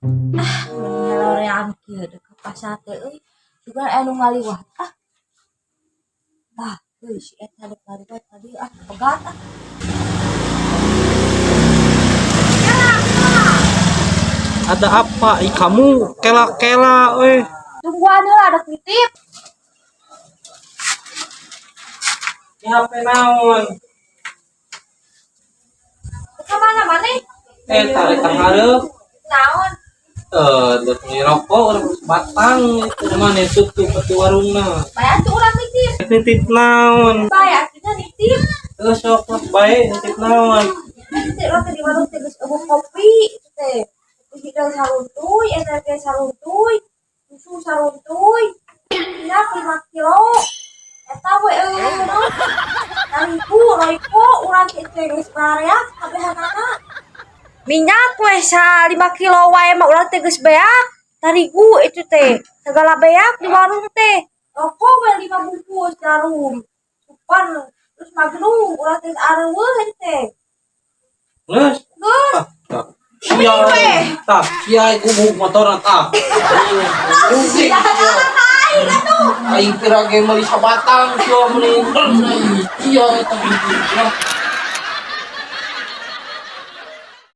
Ngelorean kieu dek ka pasar teh euy. Juga anu ngaliwat Tah, euy si eta dek ngaliwat tadi pegat Ada apa? Kamu kela-kela, Tungguan heula ada titip. Ya HP naon? Ka mana maneh? Tarik hareup. Naon? Dek beli rokok urang batang itu mana tutup atuh warungna. Bayar tuh urang titip. Nitip naon? Bayar kita nitip. Sok bae nitip naon? Teh roti di warung teh geus eueuh kopi teh. Hidang saruntuy, eta teh saruntuy, susu saruntuy. Ya 5 kilo. Eta we naon? Royko urang teh geus bareak kabehanana. Minyak weh 5 kilo wae mah urang teh geus beak. Tarigu itu teh segala beak di warung teh. Rokok we 5 bungkus jarum. Supan terus magnum urang teh areueuh teh. Geus. Sia tah, sia gubuk motorna tah. Aing kira ge meuli sabatang sia meuning. Sia eta